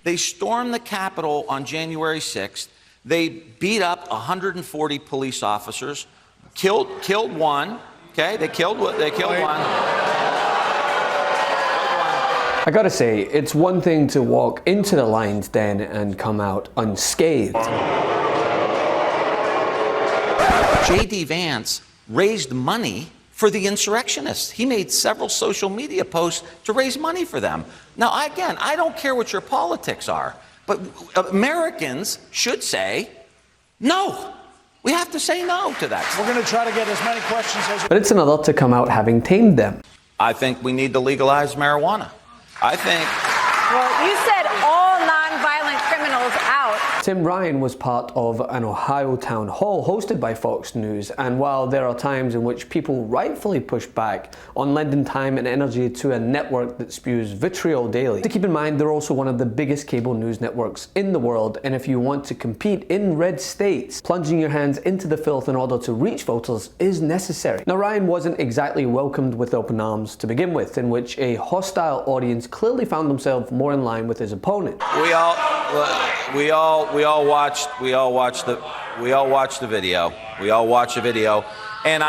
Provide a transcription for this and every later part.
They stormed the Capitol on January 6th. They beat up 140 police officers, killed one. Okay, they killed one. I gotta say, it's one thing to walk into the lion's den and come out unscathed. JD Vance raised money for the insurrectionists. He made several social media posts to raise money for them. Now, again, I don't care what your politics are, but Americans should say no. We have to say no to that. We're going to try to get as many questions as... But it's another to come out having tamed them. I think we need to legalize marijuana. I think... Well, you said all non-violent criminals out. Tim Ryan was part of an Ohio town hall hosted by Fox News, and while there are times in which people rightfully push back on lending time and energy to a network that spews vitriol daily, to keep in mind they're also one of the biggest cable news networks in the world, and if you want to compete in red states, plunging your hands into the filth in order to reach voters is necessary. Now, Ryan wasn't exactly welcomed with open arms to begin with, in which a hostile audience clearly found themselves more in line with his opponent. We all watched the video. We all watched the video. And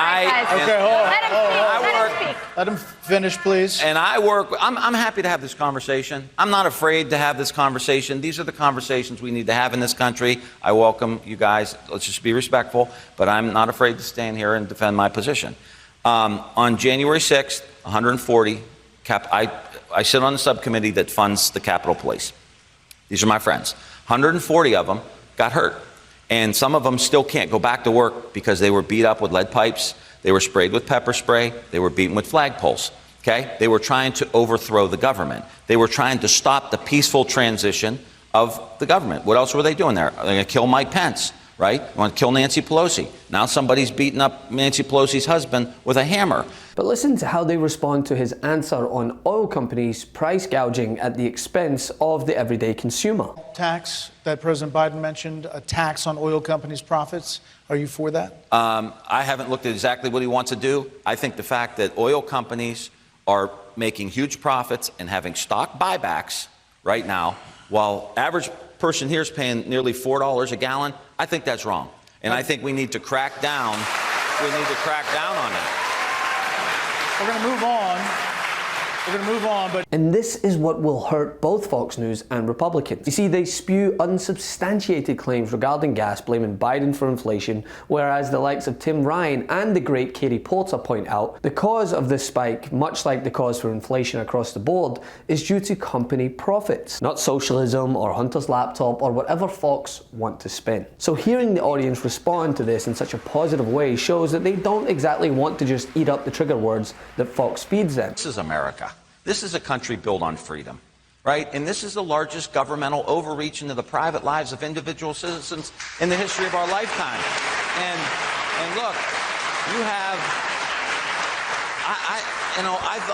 Let him finish, please. And I'm happy to have this conversation. I'm not afraid to have this conversation. These are the conversations we need to have in this country. I welcome you guys. Let's just be respectful, but I'm not afraid to stand here and defend my position. On January 6th, 140, I sit on the subcommittee that funds the Capitol Police. These are my friends. 140 of them got hurt. And some of them still can't go back to work because they were beat up with lead pipes, they were sprayed with pepper spray, they were beaten with flagpoles. Okay? They were trying to overthrow the government. They were trying to stop the peaceful transition of the government. What else were they doing there? They're going to kill Mike Pence, right? They want to kill Nancy Pelosi. Now somebody's beating up Nancy Pelosi's husband with a hammer. But listen to how they respond to his answer on oil companies price gouging at the expense of the everyday consumer. Tax that President Biden mentioned, a tax on oil companies' profits. Are you for that? I haven't looked at exactly what he wants to do. I think the fact that oil companies are making huge profits and having stock buybacks right now, while average person here is paying nearly $4 a gallon, I think that's wrong. And I think we need to crack down. We need to crack down on that. We're going to move on. And this is what will hurt both Fox News and Republicans. You see, they spew unsubstantiated claims regarding gas, blaming Biden for inflation, whereas the likes of Tim Ryan and the great Katie Porter point out the cause of this spike, much like the cause for inflation across the board, is due to company profits, not socialism or Hunter's laptop or whatever Fox want to spin. So hearing the audience respond to this in such a positive way shows that they don't exactly want to just eat up the trigger words that Fox feeds them. This is America. This is a country built on freedom, right? And this is the largest governmental overreach into the private lives of individual citizens in the history of our lifetime. And look, you have,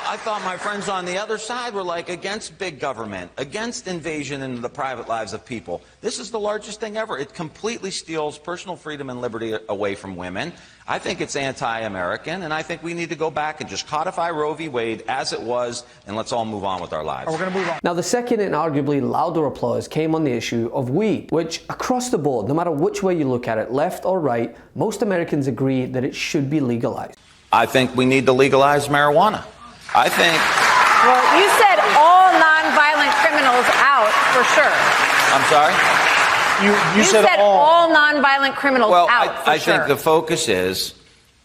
I thought my friends on the other side were like against big government, against invasion into the private lives of people. This is the largest thing ever. It completely steals personal freedom and liberty away from women. I think it's anti-American, and I think we need to go back and just codify Roe v. Wade as it was, and let's all move on with our lives. We're going to move on. Now, the second and arguably louder applause came on the issue of weed, which across the board, no matter which way you look at it, left or right, most Americans agree that it should be legalized. I think we need to legalize marijuana. I think... Well, you said all non-violent criminals out, for sure. I'm sorry? You said all non-violent criminals out, for I sure. think the focus is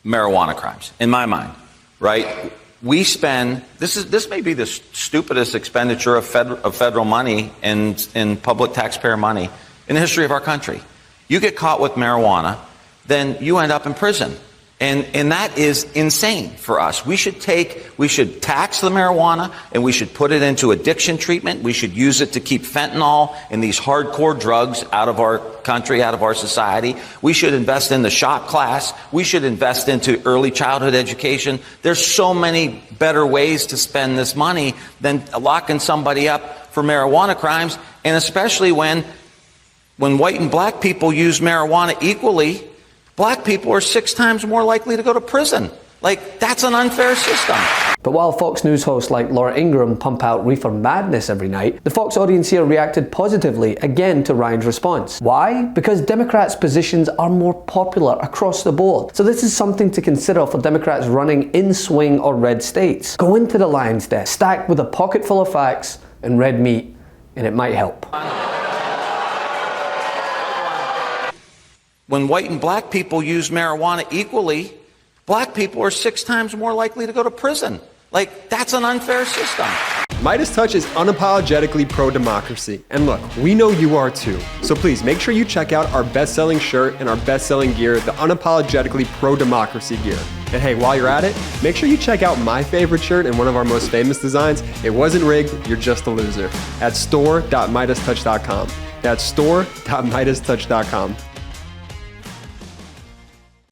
marijuana crimes, in my mind, right? We spend, this may be the stupidest expenditure of federal money and in public taxpayer money in the history of our country. You get caught with marijuana, then you end up in prison. And that is insane for us. We should tax the marijuana and we should put it into addiction treatment. We should use it to keep fentanyl and these hardcore drugs out of our country, out of our society. We should invest in the shop class. We should invest into early childhood education. There's so many better ways to spend this money than locking somebody up for marijuana crimes. And especially when white and black people use marijuana equally, black people are 6 times more likely to go to prison Like, that's an unfair system. But while Fox News hosts like Laura Ingraham pump out reefer madness every night, the Fox audience here reacted positively again to Ryan's response. Why? Because Democrats' positions are more popular across the board. So this is something to consider for Democrats running in swing or red states. Go into the lion's den, stacked with a pocket full of facts and red meat, and it might help. When white and black people use marijuana equally, black people are 6 times more likely to go to prison. Like, that's an unfair system. MeidasTouch is unapologetically pro-democracy. And look, we know you are too. So please make sure you check out our best-selling shirt and our best-selling gear, the unapologetically pro-democracy gear. And hey, while you're at it, make sure you check out my favorite shirt and one of our most famous designs, It Wasn't Rigged, You're Just a Loser, at store.meidastouch.com. That's store.meidastouch.com.